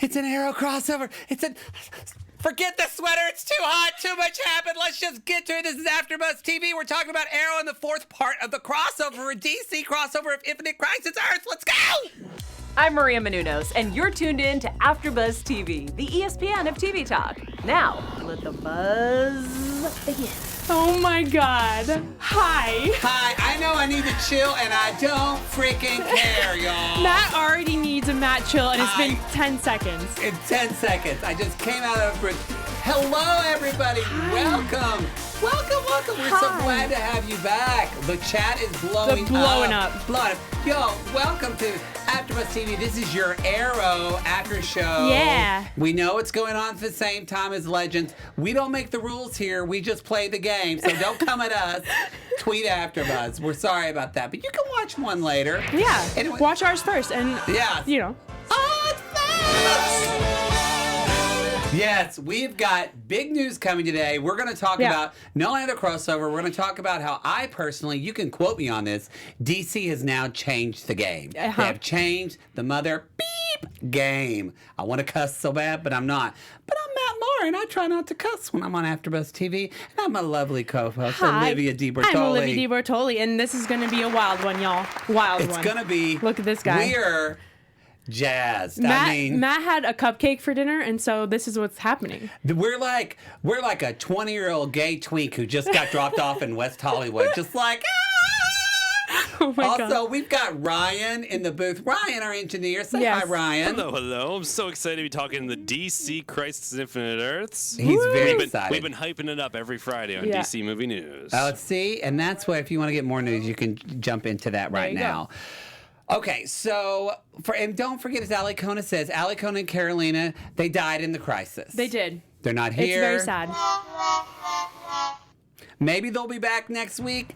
It's an Arrow crossover. Forget the sweater. It's too hot. Too much happened. Let's just get to it. This is AfterBuzz TV. We're talking about Arrow in the fourth part of the crossover, a DC crossover of Infinite Crisis Earth. Let's go! I'm Maria Menounos, and you're tuned in to AfterBuzz TV, the ESPN of TV talk. Now, let the buzz begin. Oh my God. Hi. Hi, I know I need to chill, and I don't freaking care, y'all. Matt already needs a Matt chill, and it's been 10 seconds. In 10 seconds. I just came out of a break. Hello, everybody. Hi. Welcome. Welcome. We're so glad to have you back. The chat is blowing up. Blowing up. Yo, welcome to AfterBuzz TV. This is your Arrow after show. Yeah. We know what's going on at the same time as Legends. We don't make the rules here. We just play the game. So don't come at us. Tweet AfterBuzz. We're sorry about that, but you can watch one later. Yeah. Anyway. Watch ours first, and you know. Yes, we've got big news coming today. We're going to talk about not only the crossover, we're going to talk about how I personally, you can quote me on this, DC has now changed the game. They have changed the mother beep game. I want to cuss so bad, but I'm not. But I'm Matt Moore, and I try not to cuss when I'm on AfterBuzz TV. And I'm a lovely co-host, Olivia deBortoli. I'm Olivia deBortoli, and this is going to be a wild one, y'all. Wild one. It's going to be. Look at this guy. We're jazzed. Matt had a cupcake for dinner, and so this is what's happening. We're like a 20-year-old gay twink who just got dropped off in West Hollywood, just like. Oh my God. Also, we've got Ryan in the booth. Ryan, our engineer. Say hi, Ryan. Hello. I'm so excited to be talking the DC Crisis Infinite Earths. He's very excited. We've been hyping it up every Friday on DC Movie News. Let's see. And that's why, if you want to get more news, you can jump into that right now. Okay, so, and don't forget, as Alicona says, Alicona and Carolina, they died in the crisis. They did. They're not here. It's very sad. Maybe they'll be back next week.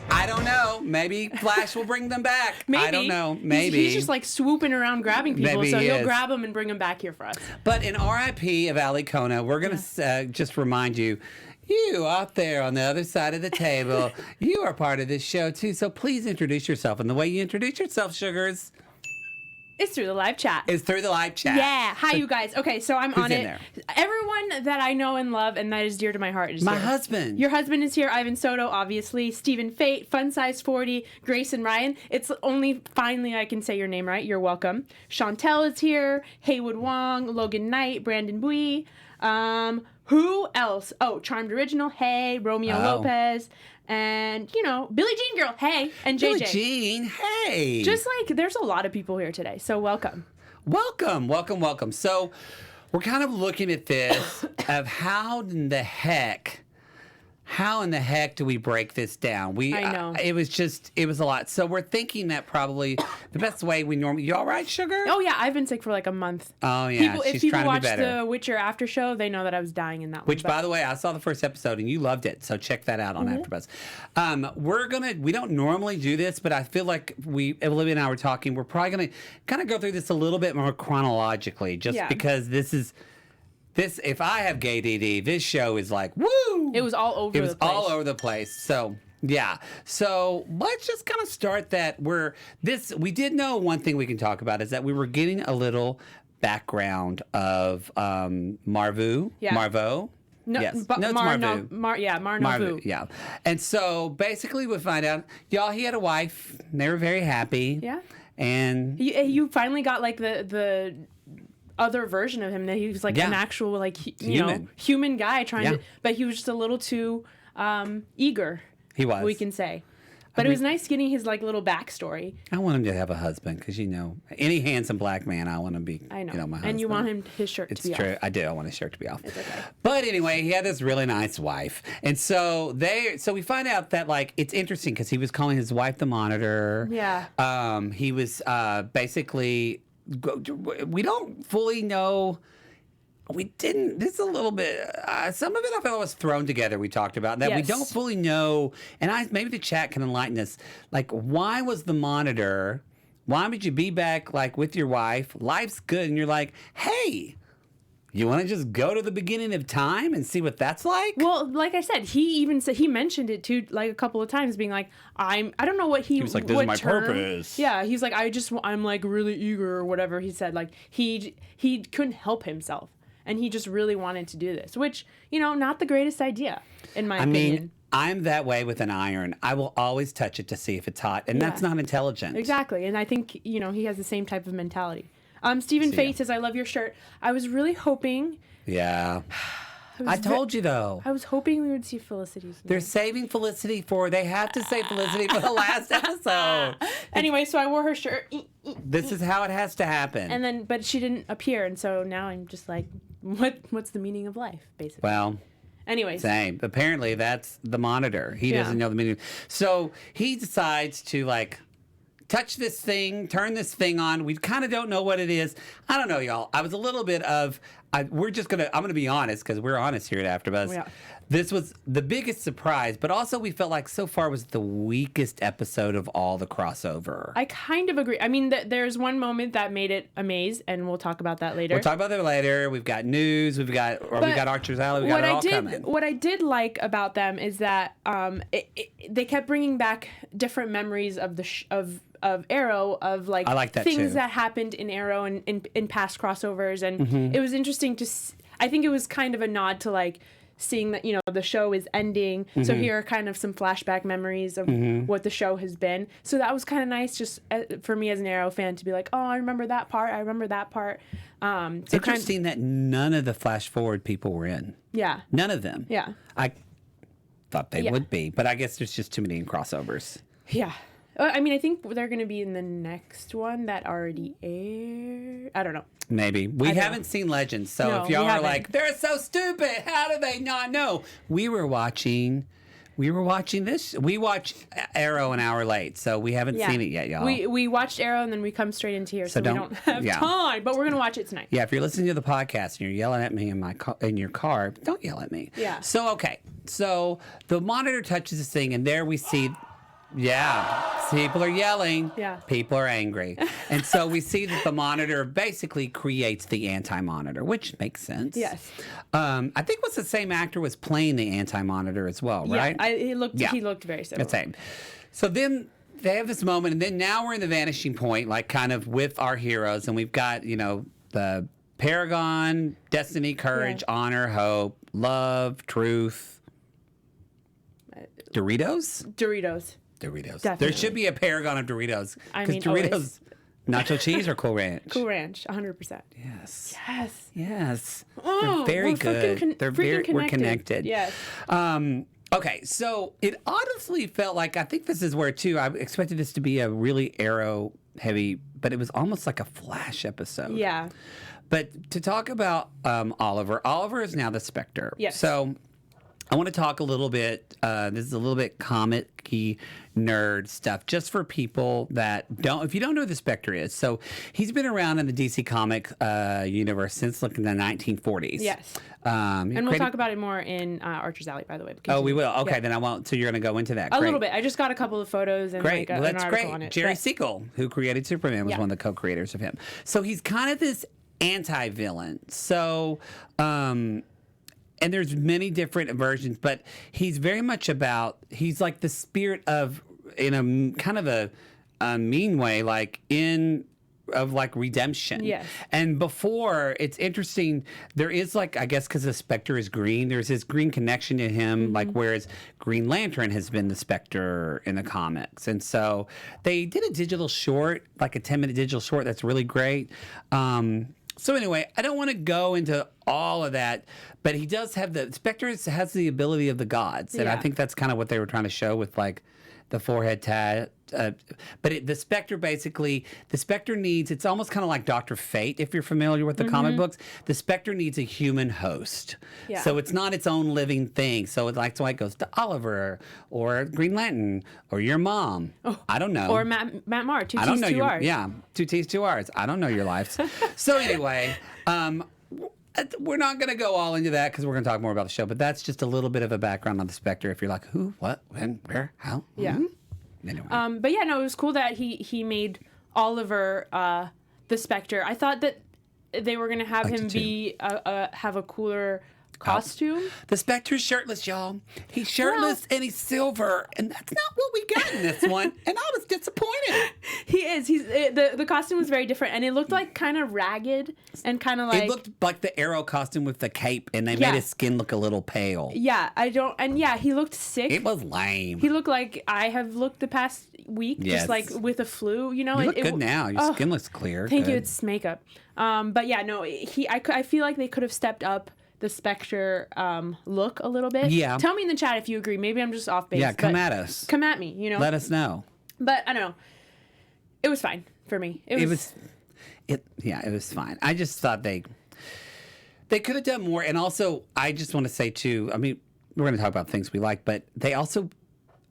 I don't know. Maybe Flash will bring them back. Maybe. I don't know. Maybe. He's just like swooping around grabbing people, Maybe so he'll is. grab them and bring them back here for us. But in RIP of Alicona, we're going to just remind you, you out there on the other side of the table, you are part of this show too. So please introduce yourself. And the way you introduce yourself, Sugars, it's through the live chat. Yeah. Hi, you guys. Okay, so I'm on it. There? Everyone that I know and love and that is dear to my heart is my here. husband. Your husband is here. Ivan Soto, obviously. Stephen Fate, Fun Size 40, Grace and Ryan. It's only finally I can say your name right. You're welcome. Chantel is here. Haywood Wong, Logan Knight, Brandon Bui. Who else? Oh, Charmed Original. Hey, Romeo Lopez. And, Billie Jean Girl, hey, and JJ. Billie Jean, hey. Just like, there's a lot of people here today, so welcome. Welcome. So, we're kind of looking at this of how in the heck do we break this down? I know. It was a lot. So we're thinking that probably the best way we normally. You all right, Sugar? Oh yeah, I've been sick for like a month. Oh yeah, if people watch the Witcher after show, they know that I was dying in that one. Which, by the way, I saw the first episode and you loved it. So check that out on AfterBuzz. We don't normally do this, but I feel like Olivia and I were talking. We're probably gonna kind of go through this a little bit more chronologically, just because this is. If I have gay DD, this show is like, woo! It was all over the place. All over the place. So, yeah. So, let's just kind of start that. We did know one thing we can talk about is that we were getting a little background of Marvo. Yeah. Marvo. No, yes. Mar Marvo. Mar Novu. Yeah. And so, basically, we find out, y'all, he had a wife. And they were very happy. Yeah. And you finally got like the other version of him, that he was like an actual human guy trying to, but he was just a little too eager. He was. We can say. But it was nice getting his like little backstory. I want him to have a husband because any handsome black man, I want to be. I know. My husband. And you want his shirt to be off. It's true. I do. I want his shirt to be off. It's okay. But anyway, he had this really nice wife, and so we find out that like it's interesting because he was calling his wife the Monitor. Yeah. He was basically. We don't fully know. We didn't. This is a little bit. Some of it I felt was thrown together. We talked about that. We don't fully know, and maybe the chat can enlighten us. Like, why was the Monitor? Why would you be back like with your wife? Life's good, and you're like, hey, You want to just go to the beginning of time and see what that's like? Well, like I said, he even said he mentioned it too, like a couple of times, being like, I don't know what he was like, this is my purpose. Yeah, he's like, I'm like really eager or whatever. He said like he couldn't help himself, and he just really wanted to do this, which not the greatest idea in my opinion. Mean, I'm that way with an iron. I will always touch it to see if it's hot, and that's not intelligent. Exactly, and I think he has the same type of mentality. Stephen Fate says, I love your shirt. I was really hoping. Yeah. I told you, though. I was hoping we would see Felicity's name. They're saving Felicity they have to save Felicity for the last episode. Anyway, so I wore her shirt. This is how it has to happen. And then, but she didn't appear, and so now I'm just like, what's the meaning of life, basically? Well... Anyways. Same. Apparently, that's the monitor. He doesn't know the meaning. So he decides to, touch this thing, turn this thing on. We kind of don't know what it is. I don't know, y'all. I was a little bit of... I'm going to be honest, because we're honest here at AfterBuzz. Yeah. This was the biggest surprise, but also we felt like so far was the weakest episode of all the crossover. I kind of agree. I mean, there's one moment that made it amaze, and we'll talk about that later. We'll talk about that later. We've got news. We've got Archer's Alley. We got it all coming. What I did like about them is that they kept bringing back different memories of of Arrow, of I like that things too. that happened in Arrow and in past crossovers, and it was interesting to. I think it was kind of a nod to seeing that the show is ending, so here are kind of some flashback memories of what the show has been. So that was kind of nice, just for me as an Arrow fan to be like, oh, I remember that part. So interesting that none of the flash forward people were in. Yeah, none of them. Yeah, I thought they would be, but I guess there's just too many crossovers. Yeah. I mean, I think they're going to be in the next one that already aired. I don't know. Maybe. We haven't seen Legends, so if y'all are like, they're so stupid, how do they not know? We were watching this. We watched Arrow an hour late, so we haven't seen it yet, y'all. We watched Arrow, and then we come straight into here, so we don't have time, but we're going to watch it tonight. Yeah, if you're listening to the podcast and you're yelling at me in your car, don't yell at me. Yeah. So, okay. So the monitor touches this thing, and there we see... Yeah, people are yelling. Yeah. People are angry. And so we see that the monitor basically creates the anti-monitor, which makes sense. Yes. I think it was the same actor was playing the anti-monitor as well, right? Yeah, he looked very similar. Same. So then they have this moment, and then now we're in the vanishing point, kind of with our heroes, and we've got, the Paragon, destiny, courage, honor, hope, love, truth. Doritos. Definitely. There should be a Paragon of Doritos. Because Doritos, always. Nacho cheese or Cool Ranch? Cool Ranch, 100%. Yes. Oh, they're very good. We're connected. Yes. Okay, so it honestly felt like, I think this is where, too, I expected this to be a really Arrow heavy, but it was almost like a Flash episode. Yeah. But to talk about Oliver is now the Spectre. Yes. So I want to talk a little bit, this is a little bit comic-y nerd stuff, just for people that if you don't know who the Spectre is. So he's been around in the DC comic universe since the 1940s. Yes. And we'll talk about it more in Archer's Alley, by the way. Oh, we will? Okay, then I won't. So you're going to go into that. A little bit. I just got a couple of photos and great. Well, that's an article on it. Jerry Siegel, who created Superman, was one of the co-creators of him. So he's kind of this anti-villain. So... and there's many different versions, but he's very much he's like the spirit of, in a kind of a mean way, redemption. Yes. And before, it's interesting, there is I guess because the Spectre is green, there's this green connection to him, whereas Green Lantern has been the Spectre in the comics. And so they did a digital short, a 10-minute digital short that's really great. So anyway, I don't want to go into all of that, but he does have Spectre has the ability of the gods, and I think that's kind of what they were trying to show with the forehead tat. But the Spectre needs, it's almost kind of like Dr. Fate, if you're familiar with the comic books. The Spectre needs a human host. Yeah. So it's not its own living thing. So that's why it goes to Oliver or Green Lantern or your mom. Oh, I don't know. Or Matt Marr, 2 T's, 2 R's. Yeah, 2 T's, 2 R's. I don't know your lives. So anyway, we're not going to go all into that because we're going to talk more about the show, but that's just a little bit of a background on the Spectre if you're like, who, what, when, where, how? Yeah. Anyway. But yeah, no, it was cool that he made Oliver the Spectre. I thought that they were gonna have him be have a cooler costume. The Spectre's shirtless, y'all. He's shirtless and he's silver, and that's not what we got in this one. And I was disappointed. He is. The costume was very different, and it looked like kind of ragged and kind of like. It looked like the Arrow costume with the cape, and they made his skin look a little pale. Yeah, he looked sick. It was lame. He looked like I have looked the past week, just like with a flu. You know, you look good now. Your skin looks clear. Thank you. It's makeup. But yeah, no, I feel like they could have stepped up the Spectre look a little bit. Yeah. Tell me in the chat if you agree. Maybe I'm just off base. Yeah, come at us. Come at me, you know. Let us know. But I don't know. It was fine for me. It was fine. I just thought they could have done more. And also, I just want to say too, I mean, we're going to talk about things we like, but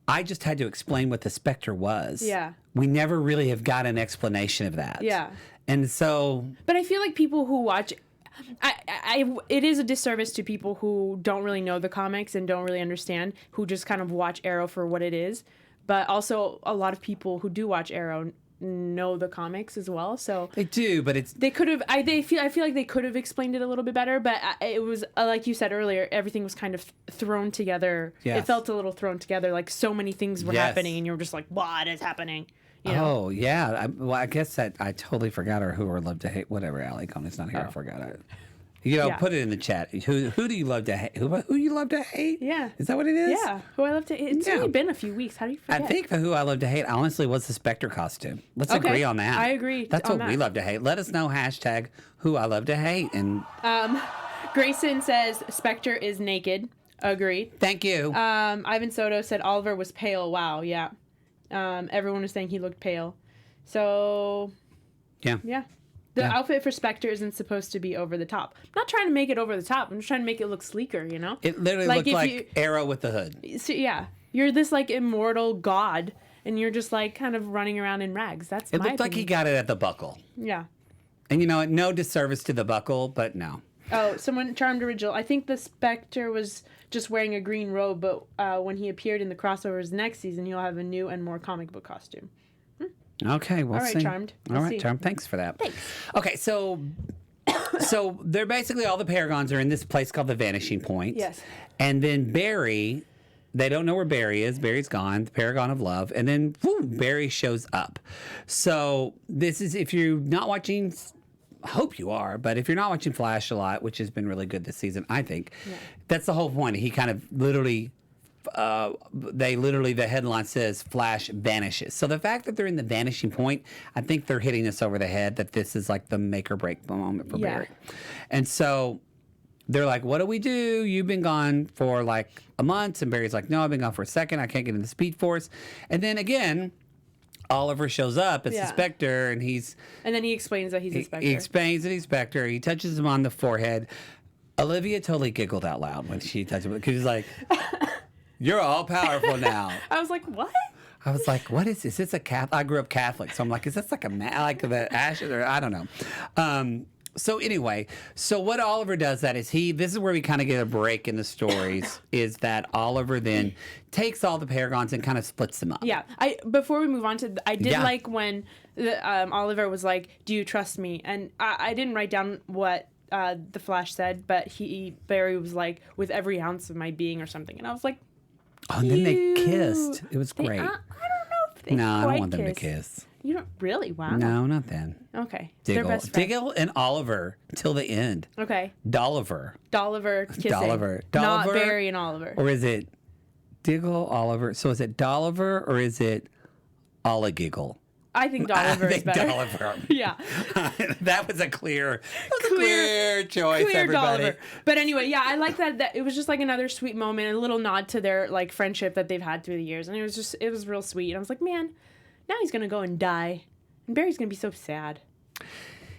I just had to explain what the Spectre was. Yeah. We never really have got an explanation of that. Yeah. And so. But I feel like people who watch. It is a disservice to people who don't really know the comics and don't really understand, who just kind of watch Arrow for what it is. But also, a lot of people who do watch Arrow know the comics as well. So they do, but they could have. I feel like they could have explained it a little bit better. But it was like you said earlier, everything was kind of thrown together. Yes. It felt a little thrown together. Like so many things were happening, and you were just like, "What is happening?" You know? Oh yeah. I guess that I totally forgot her. Who or love to hate? Whatever. Allie Coney's not here. I forgot it. You know, put it in the chat. Who do you love to hate? Who you love to hate? Yeah. Is that what it is? Yeah. Who I love to hate. It's only been a few weeks. How do you forget? I think the who I love to hate honestly was the Spectre costume. Let's agree on that. I agree. That's what we love to hate. Let us know hashtag who I love to hate. And Grayson says Spectre is naked. Agreed. Thank you. Ivan Soto said Oliver was pale. Wow. Yeah. Everyone was saying he looked pale. So. Yeah. Yeah. The outfit for Spectre isn't supposed to be over the top. I'm not trying to make it over the top. I'm just trying to make it look sleeker, you know? It literally looked like Arrow with the hood. So, yeah. You're this, like, immortal god, and you're just, like, kind of running around in rags. That's my opinion. It looked like he got it at the buckle. Yeah. And, you know, no disservice to the buckle, but no. Oh, someone, Charmed Original. I think the Spectre was just wearing a green robe, but when he appeared in the crossovers next season, he'll have a new and more comic book costume. Okay, we'll see. All right, Charmed. All right, Charmed. Thanks for that. Thanks. Okay, so they're basically all the Paragons are in this place called the Vanishing Point. Yes. And then Barry, they don't know where Barry is. Barry's gone, the Paragon of Love. And then Barry shows up. So this is, if you're not watching, I hope you are, but if you're not watching Flash a lot, which has been really good this season, I think, that's the whole point. He kind of literally... the headline says Flash vanishes. So the fact that they're in the vanishing point, I think they're hitting us over the head that this is like the make or break moment for Barry. And so they're like, what do we do? You've been gone for like a month. And Barry's like, no, I've been gone for a second. I can't get in the Speed Force. And then again, Oliver shows up as the Spectre, and then he explains that he's a Spectre. He explains that he's Spectre. He touches him on the forehead. Olivia totally giggled out loud when she touched him because he's like, you're all powerful now. I was like, what? I was like, what is this? Is this a Catholic? I grew up Catholic, so I'm like, is this like like the ashes or I don't know. So anyway, so what Oliver does that is this is where we kind of get a break in the stories is that Oliver then takes all the Paragons and kind of splits them up. Yeah. Before we move on to, I did like when Oliver was like, do you trust me? And I didn't write down what the Flash said, but Barry was like, with every ounce of my being or something. And I was like, oh, and then they kissed. It was great. I don't know if they No, I quite don't want them to kissed. kiss. You don't really? Wow. No, not then. Okay. Diggle. They're best friends. Diggle and Oliver till the end. Okay. Dolliver. Kissing. Dolliver. Not Barry and Oliver. Or is it Diggle, Oliver? So is it Dolliver or is it Olligiggle? I think Dolliver is better. Dolliver. Yeah. That was a clear choice, Clear everybody. Dolliver. But anyway, yeah, I like that it was just like another sweet moment, a little nod to their like friendship that they've had through the years. And it was real sweet. And I was like, man, now he's going to go and die. And Barry's going to be so sad.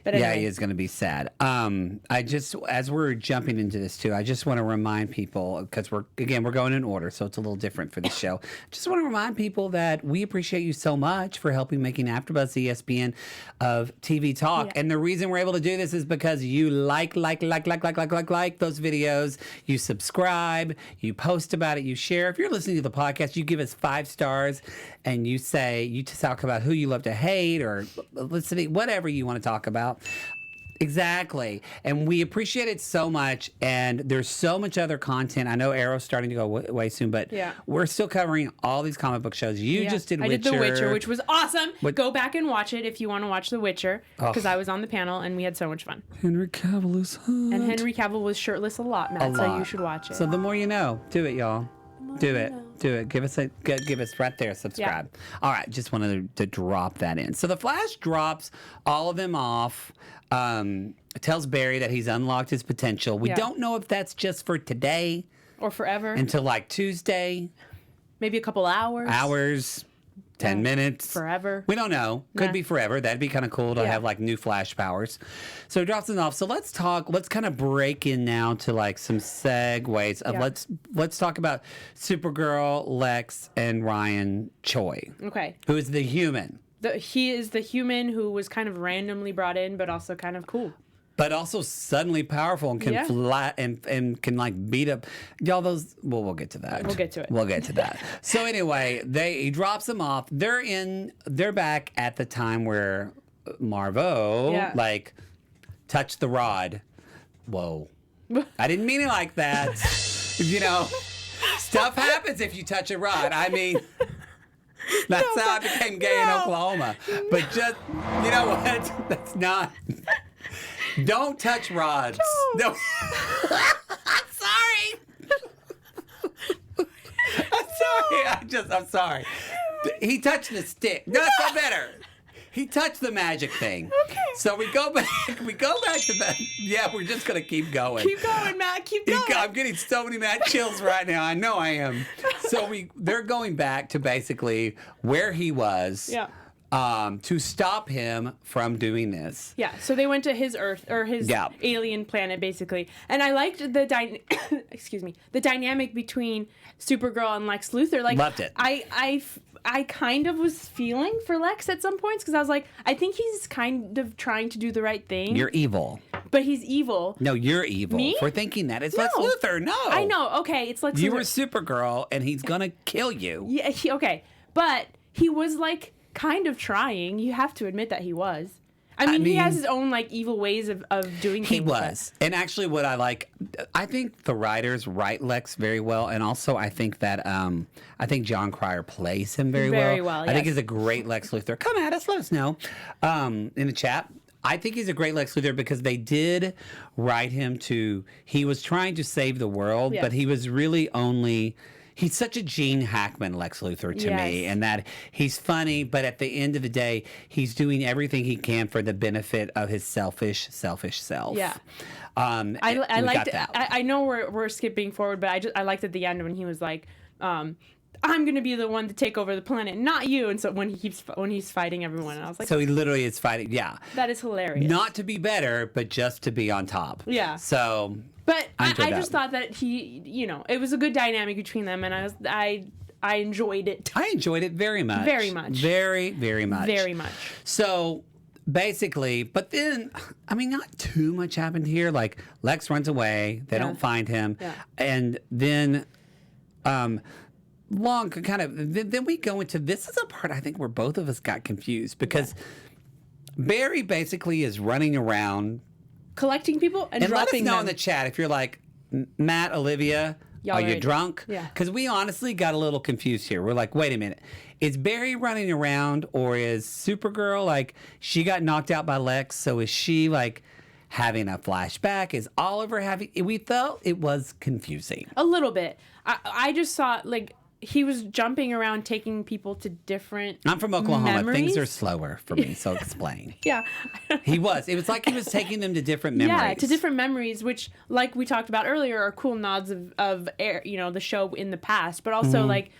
But anyway. Yeah, he is going to be sad. As we're jumping into this too, I just want to remind people, because we're going in order, so it's a little different for the show. Just want to remind people that we appreciate you so much for helping making AfterBuzz the ESPN of TV talk. Yeah. And the reason we're able to do this is because you like those videos, you subscribe, you post about it, you share. If you're listening to the podcast, you give us 5 stars and you talk about who you love to hate or listening, whatever you want to talk about. Exactly. And we appreciate it so much. And there's so much other content. I know Arrow's starting to go way soon, but we're still covering all these comic book shows. You just did Witcher. I did The Witcher, which was awesome. Go back and watch it if you want to watch The Witcher, because I was on the panel and we had so much fun. Henry Cavill is hot. And Henry Cavill was shirtless a lot, Matt, so you should watch it. So the more you know. Do it, y'all. Do it. Do it. Give us right there. Subscribe. Yeah. All right. Just wanted to drop that in. So the Flash drops all of them off. Tells Barry that he's unlocked his potential. We don't know if that's just for today or forever until like Tuesday. Maybe a couple hours. 10 minutes. Forever. We don't know. Could be forever. That'd be kind of cool to have like new Flash powers. So he drops them off. So let's kind of break in now to like some segues of let's talk about Supergirl, Lex, and Ryan Choi. Okay. Who is the human. He is the human who was kind of randomly brought in, but also kind of cool. But also suddenly powerful and can fly and can like beat up y'all. We'll get to that. We'll get to it. We'll get to that. So anyway, he drops them off. They're back at the time where Marvo like touched the rod. Whoa. I didn't mean it like that. Stuff happens if you touch a rod. I mean, that's how I became gay in Oklahoma. But just, you know what? That's not. Don't touch rods. No. I'm sorry. I'm sorry. He touched the stick. No, it's not better. He touched the magic thing. Okay. So we go back to that. Yeah, we're just going to keep going. Keep going, Matt. Keep going. I'm getting so many mad chills right now. I know I am. So they're going back to basically where he was. Yeah. To stop him from doing this. Yeah, so they went to his Earth, or his alien planet, basically. And I liked the dynamic between Supergirl and Lex Luthor. Like, loved it. I kind of was feeling for Lex at some points, because I was like, I think he's kind of trying to do the right thing. You're evil. But he's evil. No, you're evil. Me? For thinking that. It's Lex Luthor. No. I know. Okay, it's Lex Luthor. You were Supergirl, and he's going to kill you. Yeah, okay. But he was like kind of trying. You have to admit that he was. I mean, he has his own like evil ways of doing things. He was. And actually what I think the writers write Lex very well, and also I think that I think John Cryer plays him very well. I think he's a great Lex Luthor. Come at us, let us know in the chat. I think he's a great Lex Luthor because they did write him he was trying to save the world, but he was really only. He's such a Gene Hackman Lex Luthor to me, and that he's funny, but at the end of the day, he's doing everything he can for the benefit of his selfish self. Yeah. I liked it. I know we're skipping forward, but I liked at the end when he was like, I'm going to be the one to take over the planet, not you. And so when he's fighting everyone, and I was like, so he literally is fighting. Yeah. That is hilarious. Not to be better, but just to be on top. Yeah. So. But I just thought that it was a good dynamic between them, and I enjoyed it. I enjoyed it very much. Very much. Very, very much. Very much. So basically, but then, I mean, not too much happened here. Like, Lex runs away. They don't find him. Yeah. And then, then we go into, this is a part I think where both of us got confused, because Barry basically is running around collecting people and dropping them. And let us know in the chat if you're like, Matt, Olivia, are you drunk? Yeah. Because we honestly got a little confused here. We're like, wait a minute. Is Barry running around, or is Supergirl, like, she got knocked out by Lex, so is she, like, having a flashback? Is Oliver having... We felt it was confusing. A little bit. I just saw, like... He was jumping around, taking people to different I'm from Oklahoma. memories. Things are slower for me, so explain. Yeah. He was. It was like he was taking them to different memories. Yeah, to different memories, which, like we talked about earlier, are cool nods of the show in the past, but also, like,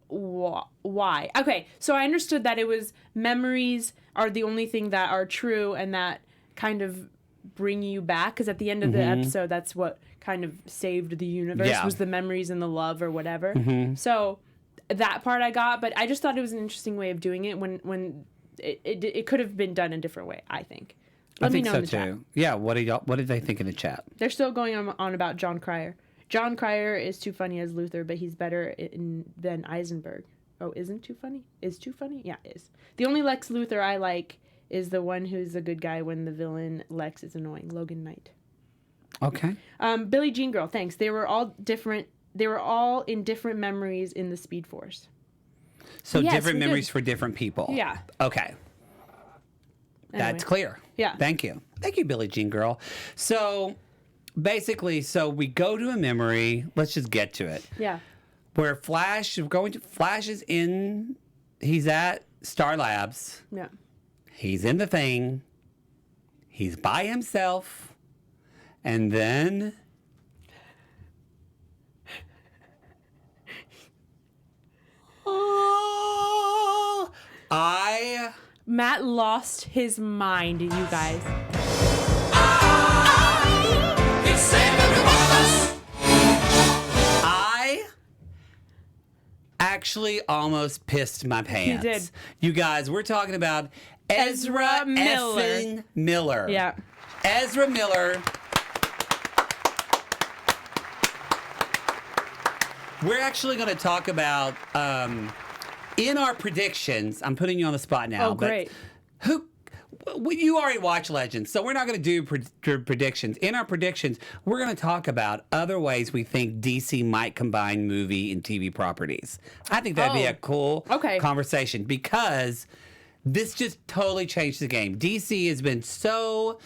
why? Okay, so I understood that it was memories are the only thing that are true and that kind of bring you back, because at the end of the episode, that's what kind of saved the universe was the memories and the love or whatever. So that part I got, but I just thought it was an interesting way of doing it when it could have been done a different way, I think. Let me know in the chat. Yeah, what did they think in the chat? They're still going on about John Cryer. John Cryer is too funny as Luthor, but he's better than Eisenberg. Oh, isn't too funny? Is too funny? Yeah, is. The only Lex Luthor I like is the one who's a good guy when the villain Lex is annoying. Logan Knight. Okay. Billie Jean Girl, thanks. They were all different. They were all in different memories in the Speed Force. So Yes, different we did. memories for different people. Yeah. Okay. That's Anyway. clear. Yeah. Thank you. Thank you, Billie Jean Girl. So basically, we go to a memory. Let's just get to it. Yeah. Where Flash is in, he's at Star Labs. Yeah. He's in the thing. He's by himself. And then Matt lost his mind, you guys. I actually almost pissed my pants. You did. You guys, we're talking about Ezra Miller. effing Miller. Yeah. Ezra Miller. We're actually going to talk about in our predictions. I'm putting you on the spot now. Oh, great. You already watch Legends, so we're not going to do predictions. In our predictions, we're going to talk about other ways we think DC might combine movie and TV properties. I think that'd be a cool conversation because this just totally changed the game. DC has been so,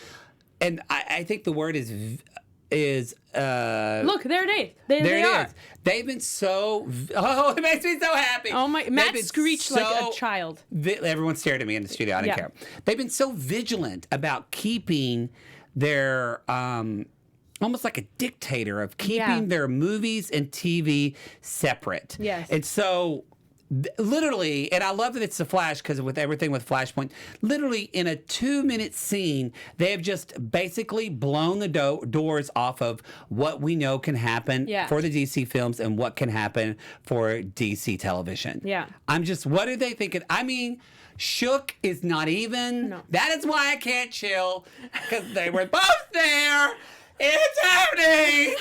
and I think the word is look, there it is. There they are. is. They've been so. Oh, it makes me so happy. Oh my! Matt screeched like a so child. Everyone stared at me in the studio. I didn't care. They've been so vigilant about keeping their almost like a dictator of keeping their movies and TV separate. Yes. And so. Literally, and I love that it's the Flash because with everything with Flashpoint, literally in a 2-minute scene, they have just basically blown the doors off of what we know can happen for the DC films and what can happen for DC television. Yeah. What are they thinking? I mean, Shook is not even. No. That is why I can't chill because they were both there. It's happening.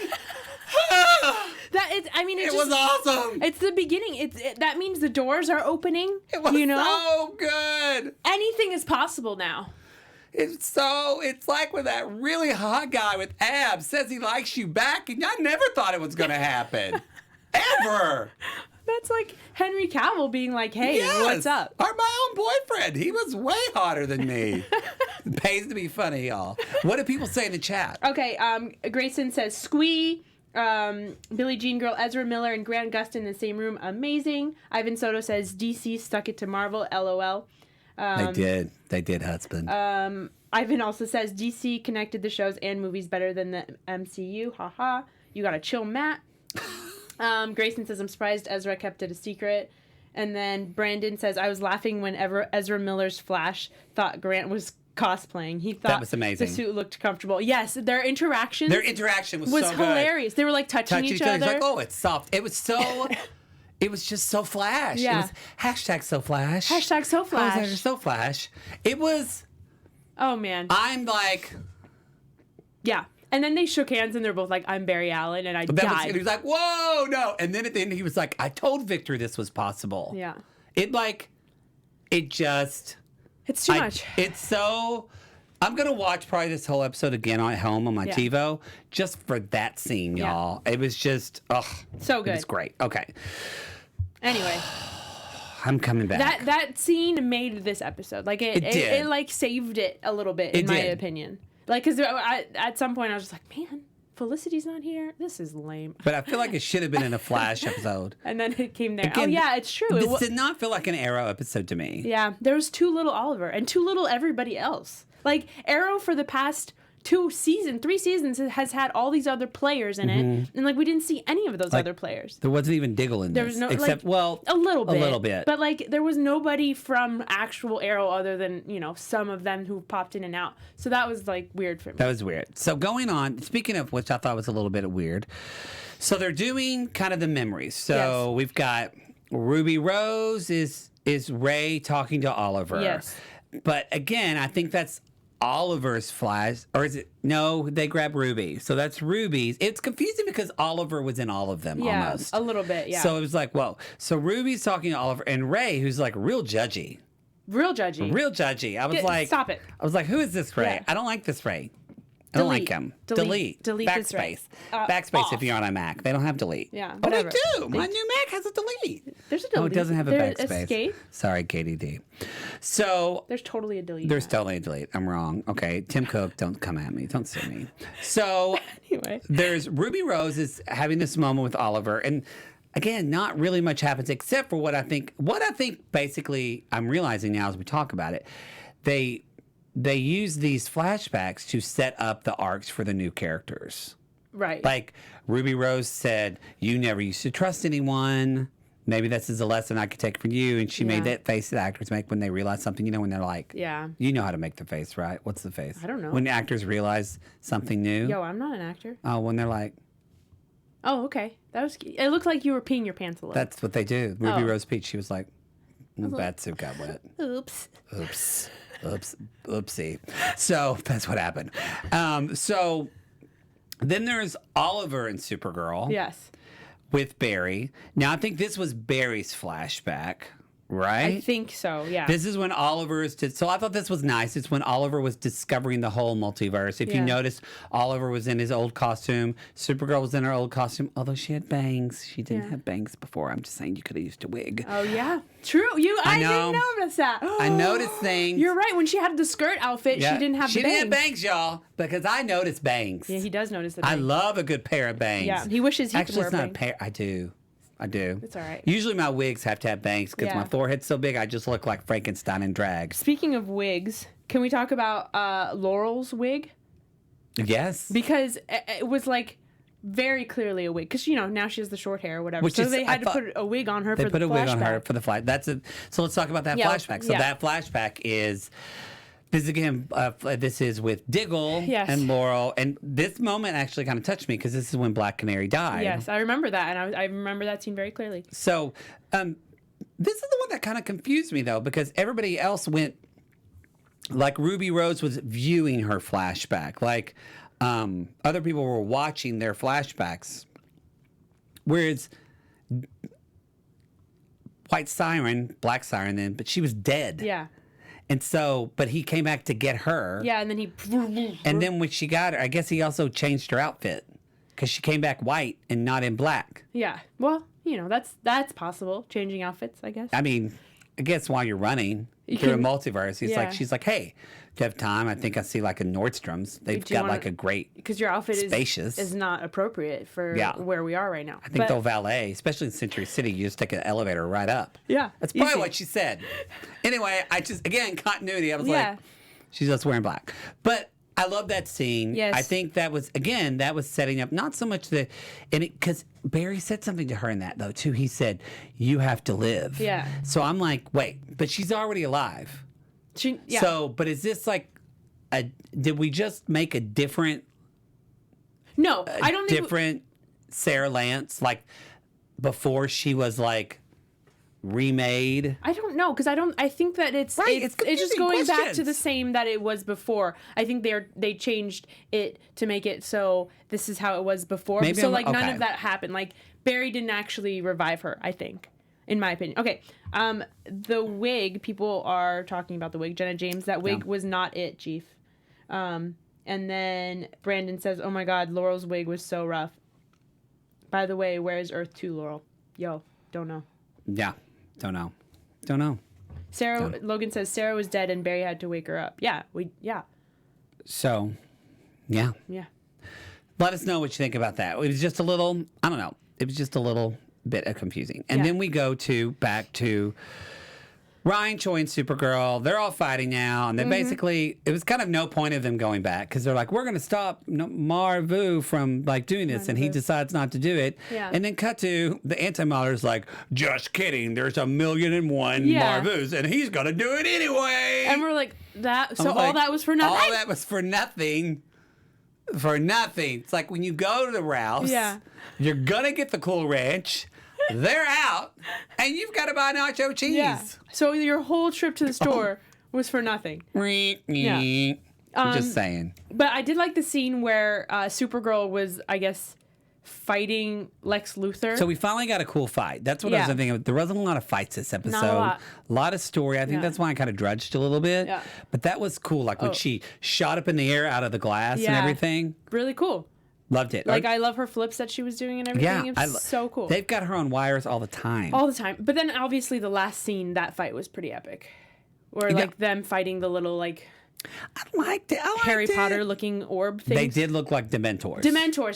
It was awesome. It's the beginning. That means the doors are opening. It was so good. Anything is possible now. It's like when that really hot guy with abs says he likes you back, and I never thought it was going to happen. Ever. That's like Henry Cavill being like, hey, what's up? Or my own boyfriend. He was way hotter than me. It pays to be funny, y'all. What do people say in the chat? Okay, Grayson says, Squee. Billie Jean Girl, Ezra Miller, and Grant Gustin in the same room. Amazing. Ivan Soto says, DC stuck it to Marvel. LOL. They did, husband. Ivan also says, DC connected the shows and movies better than the MCU. Haha. You gotta chill, Matt. Grayson says, I'm surprised Ezra kept it a secret. And then Brandon says, I was laughing whenever Ezra Miller's Flash thought Grant was cosplaying. He thought that was amazing. The suit looked comfortable. Yes, their interaction was so hilarious. Good. They were like touching each other. He's like, oh, it's soft. It was so. It was just so Flash. Yeah. It was hashtag so Flash. Hashtag so Flash. Hashtag so Flash. It was. Oh man. I'm like. Yeah. And then they shook hands and they're both like, I'm Barry Allen and I died. He was like, whoa, no. And then at the end he was like, I told Victor this was possible. Yeah. It's too much. It's so. I'm going to watch probably this whole episode again at home on my TiVo just for that scene, y'all. It was just, so good. It was great. Okay. Anyway. I'm coming back. That scene made this episode. Like, it like saved it a little bit, in my opinion. Like, because at some point I was just like, man, Felicity's not here. This is lame. But I feel like it should have been in a Flash episode. And then it came there. Again, it's true. This did not feel like an Arrow episode to me. Yeah, there was too little Oliver and too little everybody else. Like, Arrow for the past 3 seasons has had all these other players in it, and like we didn't see any of those other players. There wasn't even Diggle in this. There was no, except a little bit, bit. But like there was nobody from actual Arrow other than some of them who popped in and out. So that was like weird for me. That was weird. So going on, speaking of which, I thought was a little bit weird. So they're doing kind of the memories. So we've got Ruby Rose is Ray talking to Oliver. Yes. But again, I think that's Oliver's Flash, or is it? No, they grab Ruby. So that's Ruby's. It's confusing because Oliver was in all of them almost. A little bit, yeah. So it was like, whoa. So Ruby's talking to Oliver, and Ray, who's like real judgy. Real judgy. Real judgy. I was like, stop it. I was like, who is this Ray? Yeah. I don't like this Ray. I don't like him. Delete. Delete this Ray. Backspace. Backspace Off. if you're on a Mac. They don't have delete. Yeah, Oh, they whatever. do. My new Mac has a delete. There's a delete. Oh, it doesn't have a There's backspace. escape. Sorry, KDD. So There's totally a delete. there's totally a delete. I'm wrong. Okay, Tim Cook, don't come at me. Don't sue me. So Anyway. there's Ruby Rose is having this moment with Oliver, and again, not really much happens except for what I think. What I think basically I'm realizing now as we talk about it, they use these flashbacks to set up the arcs for the new characters. Right. Like Ruby Rose said, "You never used to trust anyone. Maybe this is a lesson I could take from you." And she made that face that actors make when they realize something. You know, when they're like, Yeah. you know how to make the face, right? What's the face? I don't know. When actors realize something new. Yo, I'm not an actor. Oh, when they're like, Oh, okay. That was. It looked like you were peeing your pants a little. that's what they do. Ruby Oh. Rose Peach, she was like, "Batsuit got wet. Oops. Oops. Oops. Oopsie." So that's what happened. So then there's Oliver and Supergirl Yes. with Barry. Now I think this was Barry's flashback, right? I think so. Yeah. This is when Oliver is. So I thought this was nice. It's when Oliver was discovering the whole multiverse. If you Yeah. notice, Oliver was in his old costume. Supergirl was in her old costume, although she had bangs. She didn't have bangs before. I'm just saying you could have used a wig. Oh yeah. True. I know. didn't notice that. I noticed things. You're right. When she had the skirt outfit, Yeah. she didn't have She the bangs. didn't have bangs, y'all, because I noticed bangs. Yeah, he does notice the I bangs. love a good pair of bangs. Yeah, he wishes he Actually, could wear it's not bangs. a pair. I do. It's all right. Usually my wigs have to have bangs because Yeah. my forehead's so big I just look like Frankenstein in drag. Speaking of wigs, can we talk about Laurel's wig? Yes. Because it was like very clearly a wig. Because, now she has the short hair or whatever. Which so is- they I had to thought- put a wig on her They for put the a wig on her flashback. for the flash. That's it. So let's talk about that Yeah, flashback. So yeah. that flashback is this again. This is with Diggle Yes. and Laurel, and this moment actually kind of touched me because this is when Black Canary died. Yes, I remember that. And I remember that scene very clearly. So this is the one that kind of confused me though because everybody else went like Ruby Rose was viewing her flashback, like other people were watching their flashbacks, whereas White Siren, Black Siren then, but she was dead. Yeah. And so, but he came back to get her. Yeah, and then he... And then when she got her, I guess he also changed her outfit because she came back white and not in black. Yeah. Well, that's possible. Changing outfits, I guess. I mean, I guess while you're running through a multiverse, she's like, "Hey, do you have time? I think I see like a Nordstrom's. They've Do you got wanna- like a great. Because your outfit Spacious. is not appropriate for Yeah. where we are right now. I think they'll valet, especially in Century City. You just take an elevator right up. Yeah, That's probably easy. what she said. Anyway, I just again continuity. I was Yeah. like, she's just wearing black, but. I love that scene. Yes. I think that was setting up not so much because Barry said something to her in that though too. He said, "You have to live." Yeah. So I'm like, wait, but she's already alive. Yeah. So, but is this like did we just make a different no, I don't think... different Sarah Lance like before she was like remade? I don't know because I think that it's Right, it's it's just confusing going back to questions. the same that it was before. I think they changed it to make it so this is how it was before. Maybe so I'm- like none okay. of that happened. Like Barry didn't actually revive her. I think, in my opinion. Okay, the wig. People are talking about the wig. Jenna James. That wig was not it, Chief. And then Brandon says, "Oh my God, Laurel's wig was so rough." By the way, where is Earth 2, Laurel? Yo, don't know. Yeah. Don't know. Logan says Sarah was dead and Barry had to wake her up. Yeah, So, yeah. Yeah. Let us know what you think about that. It was just a little, I don't know. It was just a little bit of confusing. And Yeah. then we go back to Ryan, Choi, and Supergirl. They're all fighting now. And they basically, it was kind of no point of them going back because they're like, we're going to stop Mar Novu from like doing this. And he decides not to do it. Yeah. And then cut to the anti-modder's like, just kidding. There's 1,000,001 Yeah. Marvus and he's going to do it anyway. And we're like, that. So I was all like, that was for nothing? All that was for nothing. For nothing. It's like when you go to the Ralph's, Yeah. you're going to get the Cool Ranch. They're out. And you've got to buy nacho cheese. Yeah. So your whole trip to the store was for nothing. I'm just saying. But I did like the scene where Supergirl was, I guess, fighting Lex Luthor. So we finally got a cool fight. That's what I was thinking of. There wasn't a lot of fights this episode. Not a lot. Of story. I think that's why I kind of drudged a little bit. Yeah. But that was cool. Like when she shot up in the air out of the glass and everything. Really cool. Loved it. Like, I love her flips that she was doing and everything. It was so cool. They've got her on wires all the time. All the time. But then, obviously, the last scene, that fight was pretty epic. Or, like, them fighting the little, like... I liked it. Harry Potter-looking orb things. They did look like Dementors.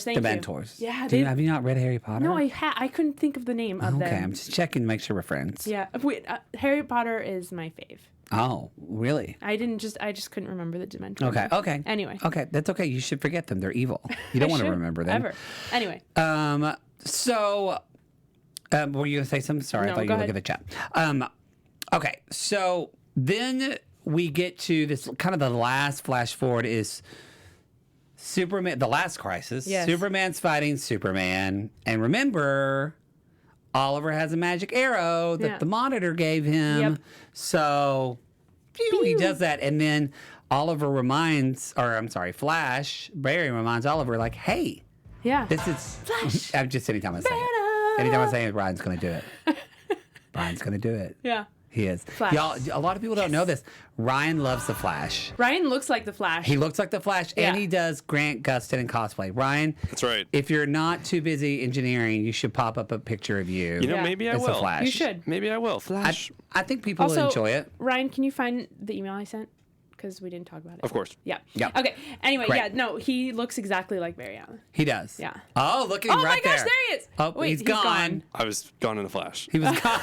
Thank you. Dementors. Yeah. Have you not read Harry Potter? No, I couldn't think of the name of them. Okay, I'm just checking to make sure we're friends. Yeah. Wait, Harry Potter is my fave. Oh, really? I just couldn't remember the Dementors. Okay. Anyway. Okay, that's okay. You should forget them. They're evil. You don't want to remember them. Ever. Anyway. So, were you going to say something? Sorry, No, I thought you go were looking at the chat. Okay, so then we get to this kind of the last flash forward is Superman, the last crisis. Yes. Superman's fighting Superman. And remember, Oliver has a magic arrow that the Monitor gave him. Yep. So he does that. And then Flash, Barry reminds Oliver, like, hey, this is Flash. I'm just anytime I say it. Anytime I say it, Brian's going to do it. Brian's going to do it. Yeah. He is. Flash. Y'all, a lot of people don't know this. Ryan loves the Flash. Ryan looks like the Flash. He looks like the Flash, and he does Grant Gustin in cosplay. Ryan, That's right. if you're not too busy engineering, you should pop up a picture of you. You know, maybe I as will. the Flash. You should. Maybe I will. Flash. I think people will Also, enjoy it. Ryan, can you find the email I sent? Because we didn't talk about it. Of course. Yeah. Yeah. Okay. Anyway, Great. he looks exactly like Barry Allen. He does. Yeah. Oh, look at him right there. Oh my gosh, there he is. Oh, Wait, he's gone. I was gone in a flash. He was gone.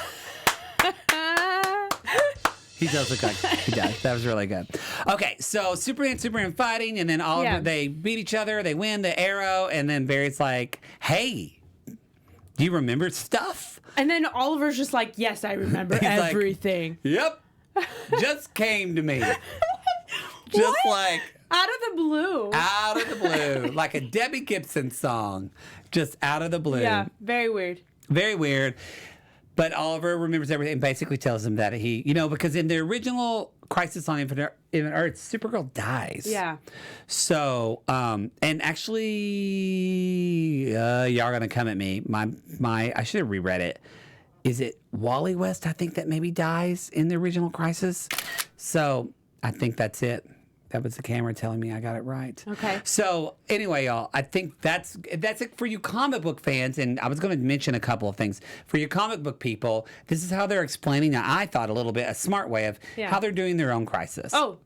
He does look like he does. That was really good. Okay, so Superman fighting, and then Oliver, they beat each other, they win the arrow, and then Barry's like, hey, do you remember stuff? And then Oliver's just like, yes, I remember He's like, everything. Yep. Just came to me. Just like out of the blue. out of the blue. Like a Debbie Gibson song. Just out of the blue. Yeah, very weird. Very weird. But Oliver remembers everything and basically tells him that he, because in the original Crisis on Infinite Earth, Supergirl dies. Yeah. So, and actually, y'all are going to come at me. I should have reread it. Is it Wally West, I think, that maybe dies in the original Crisis? So, I think that's it. That was the camera telling me I got it right. Okay. So anyway, y'all, I think that's it for you comic book fans. And I was going to mention a couple of things for you comic book people. This is how they're explaining. I thought a little bit a smart way of how they're doing their own Crisis. Oh.